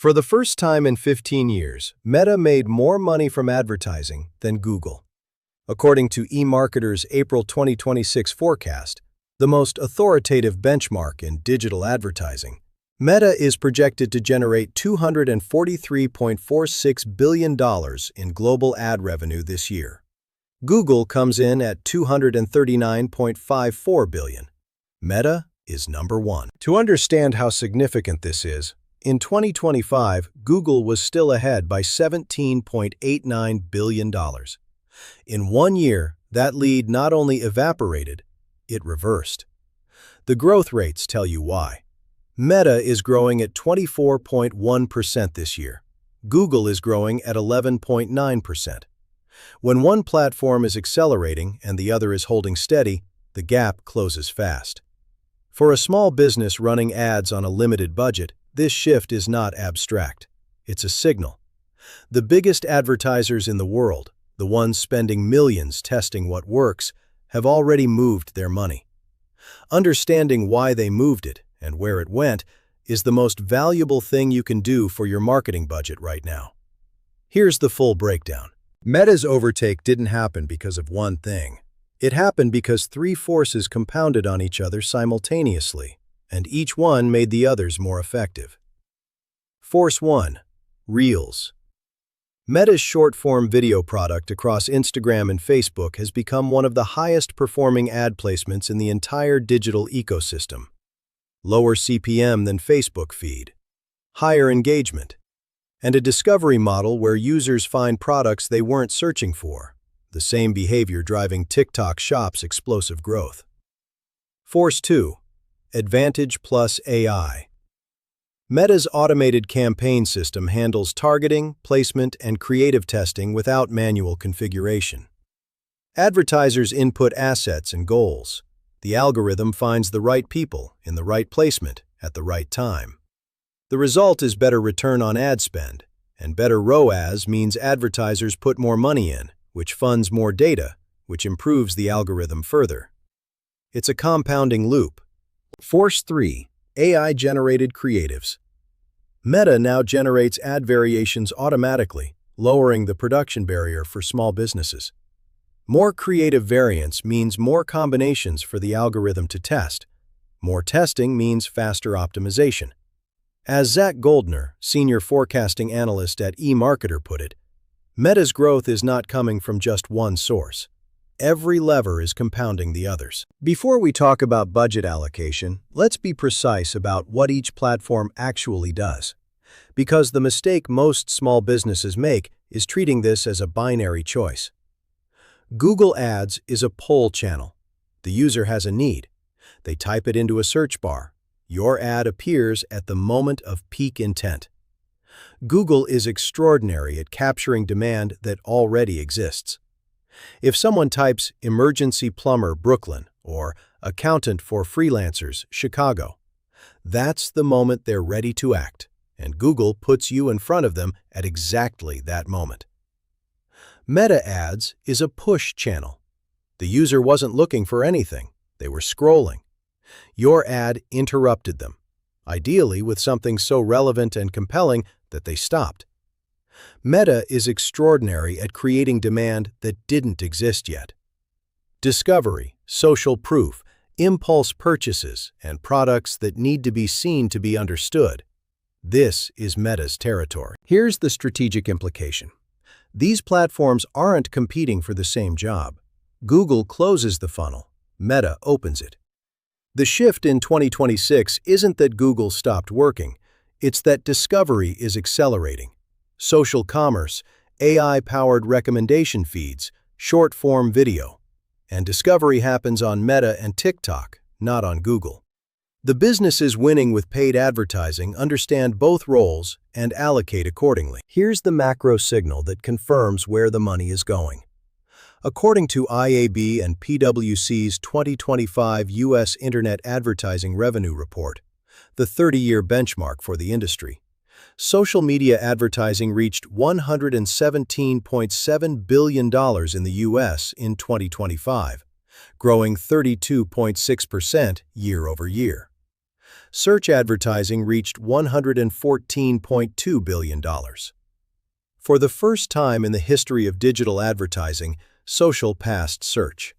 For the first time in 15 years, Meta made more money from advertising than Google. According to eMarketer's April 2026 forecast, the most authoritative benchmark in digital advertising, Meta is projected to generate $243.46 billion in global ad revenue this year. Google comes in at $239.54 billion. Meta is number one. To understand how significant this is, in 2025, Google was still ahead by $17.89 billion. In 1 year, that lead not only evaporated, it reversed. The growth rates tell you why. Meta is growing at 24.1% this year. Google is growing at 11.9%. When one platform is accelerating and the other is holding steady, the gap closes fast. For a small business running ads on a limited budget, this shift is not abstract. It's a signal. The biggest advertisers in the world, the ones spending millions testing what works, have already moved their money. Understanding why they moved it and where it went is the most valuable thing you can do for your marketing budget right now. Here's the full breakdown. Meta's overtake didn't happen because of one thing. It happened because three forces compounded on each other simultaneously, and each one made the others more effective. Force 1. Reels. Meta's short-form video product across Instagram and Facebook has become one of the highest-performing ad placements in the entire digital ecosystem. Lower CPM than Facebook feed, higher engagement, and a discovery model where users find products they weren't searching for, the same behavior driving TikTok Shop's explosive growth. Force 2. Advantage plus AI. Meta's automated campaign system handles targeting, placement, and creative testing without manual configuration. Advertisers input assets and goals. The algorithm finds the right people in the right placement at the right time. The result is better return on ad spend, and better ROAS means advertisers put more money in, which funds more data, which improves the algorithm further. It's a compounding loop. Force 3. AI-generated creatives. Meta now generates ad variations automatically, lowering the production barrier for small businesses. More creative variants means more combinations for the algorithm to test. More testing means faster optimization. As Zach Goldner, senior forecasting analyst at eMarketer, put it, Meta's growth is not coming from just one source. Every lever is compounding the others. Before we talk about budget allocation, let's be precise about what each platform actually does. Because the mistake most small businesses make is treating this as a binary choice. Google Ads is a pull channel. The user has a need. They type it into a search bar. Your ad appears at the moment of peak intent. Google is extraordinary at capturing demand that already exists. If someone types emergency plumber Brooklyn or accountant for freelancers Chicago, that's the moment they're ready to act, and Google puts you in front of them at exactly that moment. Meta Ads is a push channel. The user wasn't looking for anything. They were scrolling. Your ad interrupted them, ideally with something so relevant and compelling that they stopped. Meta is extraordinary at creating demand that didn't exist yet. Discovery, social proof, impulse purchases, and products that need to be seen to be understood. This is Meta's territory. Here's the strategic implication. These platforms aren't competing for the same job. Google closes the funnel. Meta opens it. The shift in 2026 isn't that Google stopped working. It's that discovery is accelerating. Social commerce, AI-powered recommendation feeds, short-form video. And discovery happens on Meta and TikTok, not on Google. The businesses winning with paid advertising understand both roles and allocate accordingly. Here's the macro signal that confirms where the money is going. According to IAB and PwC's 2025 U.S. Internet Advertising Revenue Report, the 30-year benchmark for the industry, social media advertising reached $117.7 billion in the U.S. in 2025, growing 32.6% year over year. search advertising reached $114.2 billion. For the first time in the history of digital advertising, social passed search.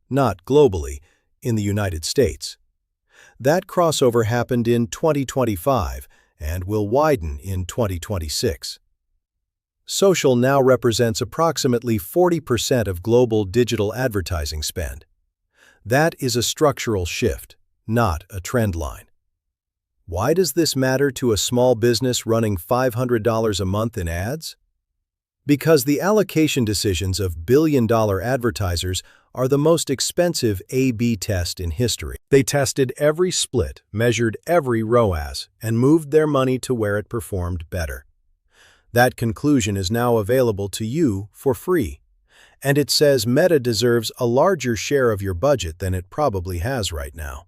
Not globally, in the United States. That crossover happened in 2025 and will widen in 2026. Social now represents approximately 40% of global digital advertising spend. That is a structural shift, not a trend line. Why does this matter to a small business running $500 a month in ads? Because the allocation decisions of billion-dollar advertisers are the most expensive A/B test in history. They tested every split, measured every ROAS, and moved their money to where it performed better. That conclusion is now available to you for free, and it says Meta deserves a larger share of your budget than it probably has right now.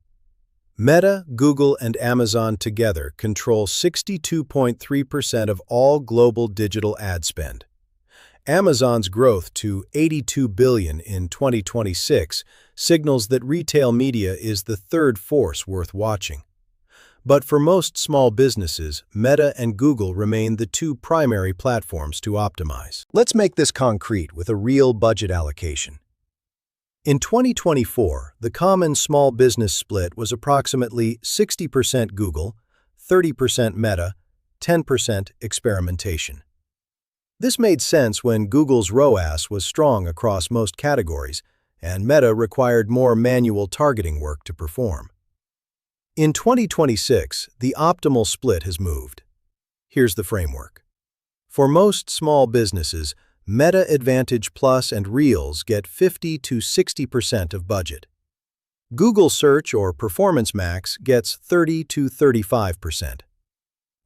Meta, Google, and Amazon together control 62.3% of all global digital ad spend. Amazon's growth to $82 billion in 2026 signals that retail media is the third force worth watching. But for most small businesses, Meta and Google remain the two primary platforms to optimize. Let's make this concrete with a real budget allocation. In 2024, the common small business split was approximately 60% Google, 30% Meta, 10% experimentation. This made sense when Google's ROAS was strong across most categories, and Meta required more manual targeting work to perform. In 2026, the optimal split has moved. Here's the framework. For most small businesses, Meta Advantage Plus and Reels get 50 to 60% of budget. Google Search or Performance Max gets 30 to 35%.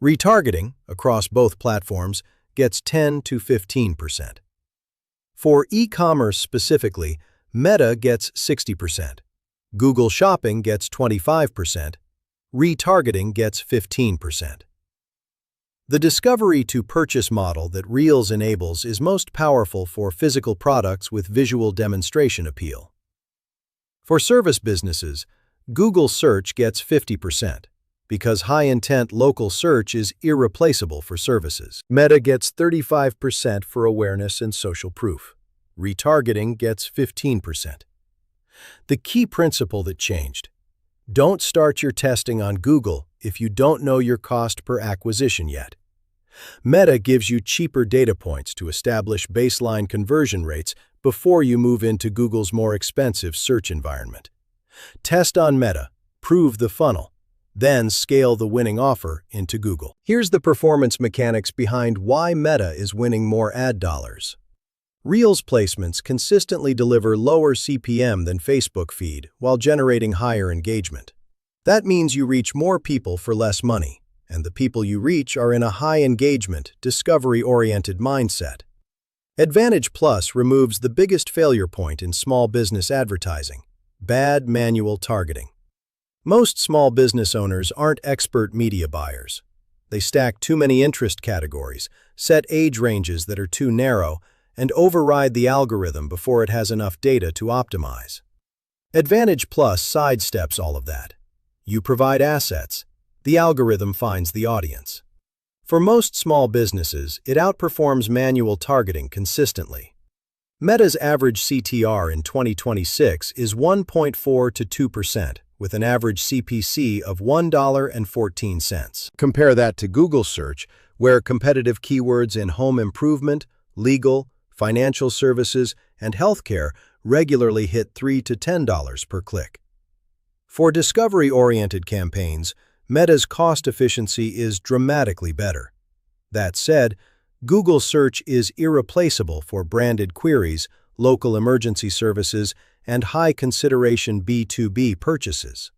Retargeting, across both platforms, gets 10 to 15%. For e-commerce specifically, Meta gets 60%. Google Shopping gets 25%. Retargeting gets 15%. The discovery-to-purchase model that Reels enables is most powerful for physical products with visual demonstration appeal. For service businesses, Google Search gets 50%, because high-intent local search is irreplaceable for services. Meta gets 35% for awareness and social proof. Retargeting gets 15%. The key principle that changed: don't start your testing on Google if you don't know your cost per acquisition yet. Meta gives you cheaper data points to establish baseline conversion rates before you move into Google's more expensive search environment. Test on Meta, prove the funnel, then scale the winning offer into Google. Here's the performance mechanics behind why Meta is winning more ad dollars. Reels placements consistently deliver lower CPM than Facebook feed while generating higher engagement. That means you reach more people for less money, and the people you reach are in a high-engagement, discovery-oriented mindset. Advantage Plus removes the biggest failure point in small business advertising: bad manual targeting. Most small business owners aren't expert media buyers. They stack too many interest categories, set age ranges that are too narrow, and override the algorithm before it has enough data to optimize. Advantage Plus sidesteps all of that. You provide assets. The algorithm finds the audience. For most small businesses, it outperforms manual targeting consistently. Meta's average CTR in 2026 is 1.4 to 2%, with an average CPC of $1.14. Compare that to Google Search, where competitive keywords in home improvement, legal, financial services, and healthcare regularly hit $3 to $10 per click. For discovery-oriented campaigns, Meta's cost efficiency is dramatically better. That said, Google Search is irreplaceable for branded queries, local emergency services, and high-consideration B2B purchases.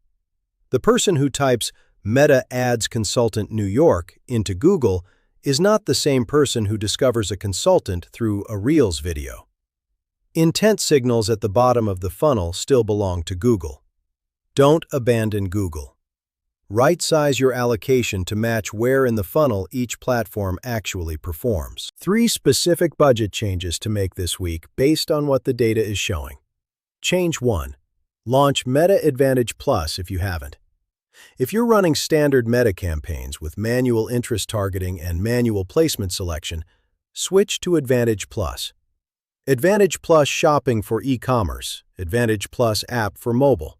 The person who types Meta Ads Consultant New York into Google is not the same person who discovers a consultant through a Reels video. Intent signals at the bottom of the funnel still belong to Google. Don't abandon Google. Right-size your allocation to match where in the funnel each platform actually performs. 3 specific budget changes to make this week based on what the data is showing. Change 1. Launch Meta Advantage Plus if you haven't. If you're running standard meta campaigns with manual interest targeting and manual placement selection, switch to Advantage Plus. Advantage Plus Shopping for e-commerce, Advantage Plus App for mobile.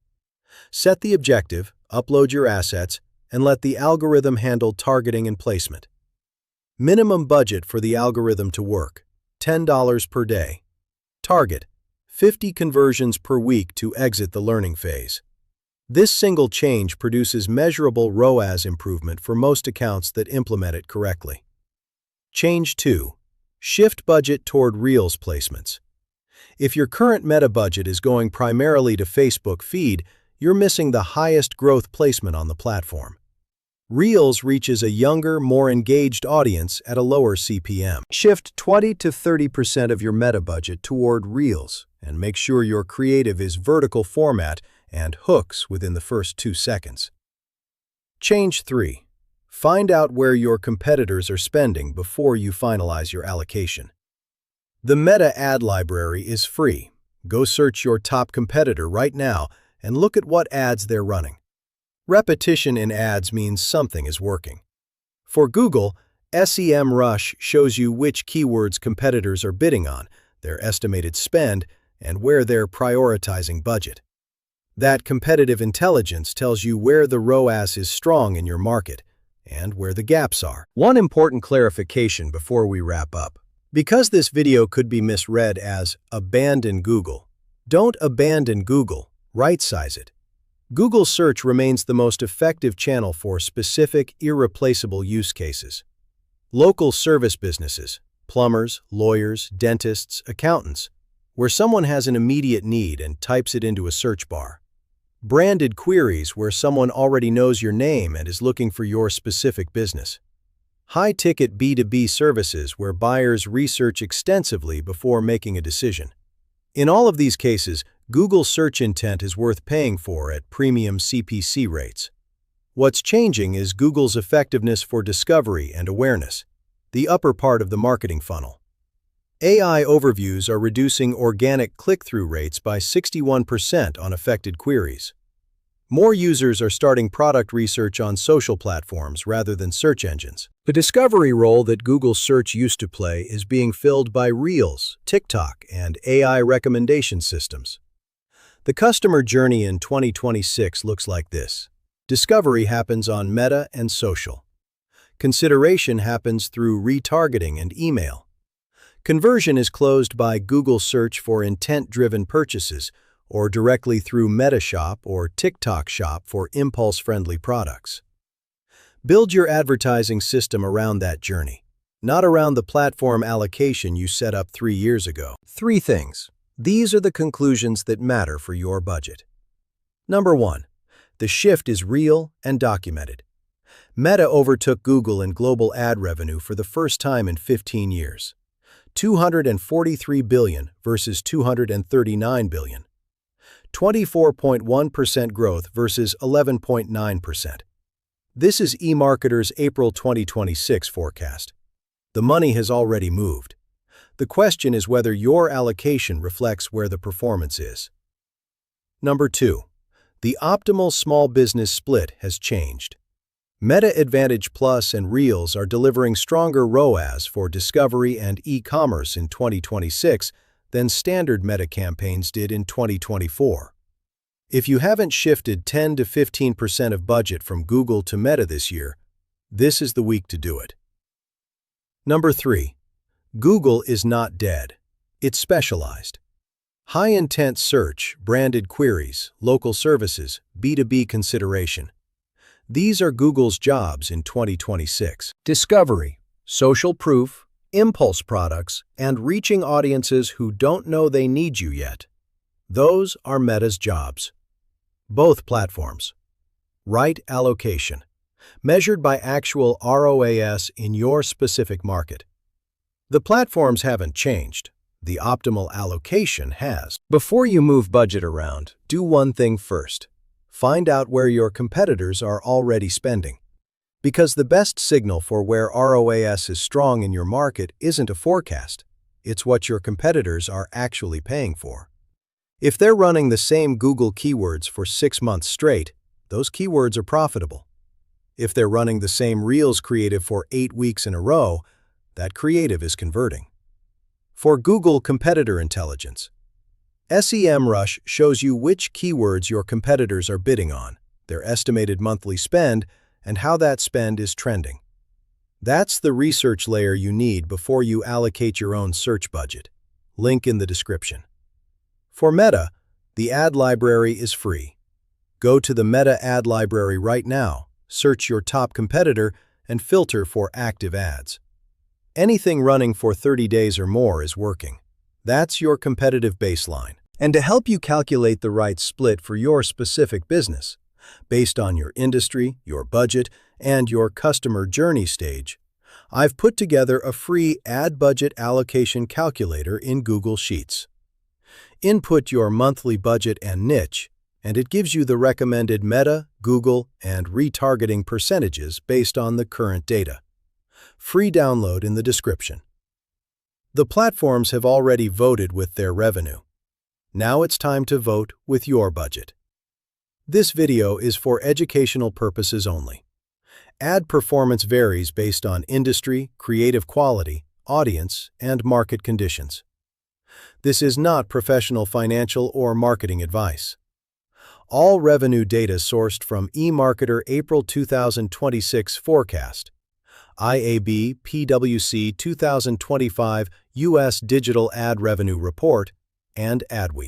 Set the objective, upload your assets, and let the algorithm handle targeting and placement. Minimum budget for the algorithm to work, $10 per day. Target, 50 conversions per week to exit the learning phase. This single change produces measurable ROAS improvement for most accounts that implement it correctly. Change 2. Shift budget toward Reels placements. If your current meta budget is going primarily to Facebook feed, you're missing the highest growth placement on the platform. Reels reaches a younger, more engaged audience at a lower CPM. Shift 20 to 30% of your meta budget toward Reels and make sure your creative is vertical format and hooks within the first 2 seconds. Change 3. Find out where your competitors are spending before you finalize your allocation. The Meta ad library is free. Go search your top competitor right now and look at what ads they're running. Repetition in ads means something is working. For Google, SEMrush shows you which keywords competitors are bidding on, their estimated spend, and where they're prioritizing budget. That competitive intelligence tells you where the ROAS is strong in your market and where the gaps are. One important clarification before we wrap up. Because this video could be misread as abandon Google, don't abandon Google, right-size it. Google Search remains the most effective channel for specific, irreplaceable use cases. Local service businesses, plumbers, lawyers, dentists, accountants, where someone has an immediate need and types it into a search bar. Branded queries where someone already knows your name and is looking for your specific business. High-ticket B2B services where buyers research extensively before making a decision. In all of these cases, Google search intent is worth paying for at premium CPC rates. What's changing is Google's effectiveness for discovery and awareness, the upper part of the marketing funnel. AI overviews are reducing organic click-through rates by 61% on affected queries. More users are starting product research on social platforms rather than search engines. The discovery role that Google Search used to play is being filled by Reels, TikTok, and AI recommendation systems. The customer journey in 2026 looks like this. Discovery happens on Meta and social. Consideration happens through retargeting and email. Conversion is closed by Google Search for intent-driven purchases or directly through Meta Shop or TikTok Shop for impulse-friendly products. Build your advertising system around that journey, not around the platform allocation you set up 3 years ago. 3 things. These are the conclusions that matter for your budget. Number 1. The shift is real and documented. Meta overtook Google in global ad revenue for the first time in 15 years. $243 billion versus $239 billion. 24.1% growth versus 11.9%. This is eMarketer's April 2026 forecast. The money has already moved. The question is whether your allocation reflects where the performance is. Number 2. The optimal small business split has changed. Meta Advantage Plus and Reels are delivering stronger ROAS for discovery and e-commerce in 2026 than standard Meta campaigns did in 2024. If you haven't shifted 10 to 15% of budget from Google to Meta this year, this is the week to do it. Number 3. Google is not dead. It's specialized. High-intent search, branded queries, local services, B2B consideration. These are Google's jobs in 2026. Discovery, social proof, impulse products, and reaching audiences who don't know they need you yet. Those are Meta's jobs. Both platforms. Right allocation, measured by actual ROAS in your specific market. The platforms haven't changed. The optimal allocation has. Before you move budget around, do one thing first. Find out where your competitors are already spending. Because the best signal for where ROAS is strong in your market isn't a forecast. It's what your competitors are actually paying for. If they're running the same Google keywords for 6 months straight, those keywords are profitable. If they're running the same Reels creative for 8 weeks in a row, that creative is converting. For Google Competitor Intelligence, SEMrush shows you which keywords your competitors are bidding on, their estimated monthly spend, and how that spend is trending. That's the research layer you need before you allocate your own search budget. Link in the description. For Meta, the ad library is free. Go to the Meta ad library right now, search your top competitor, and filter for active ads. Anything running for 30 days or more is working. That's your competitive baseline. And to help you calculate the right split for your specific business, based on your industry, your budget, and your customer journey stage, I've put together a free ad budget allocation calculator in Google Sheets. Input your monthly budget and niche, and it gives you the recommended Meta, Google, and retargeting percentages based on the current data. Free download in the description. The platforms have already voted with their revenue. Now it's time to vote with your budget. This video is for educational purposes only. Ad performance varies based on industry, creative quality, audience, and market conditions. This is not professional financial or marketing advice. All revenue data sourced from eMarketer April 2026 forecast, IAB PwC 2025 U.S. Digital Ad Revenue Report, and Adweek.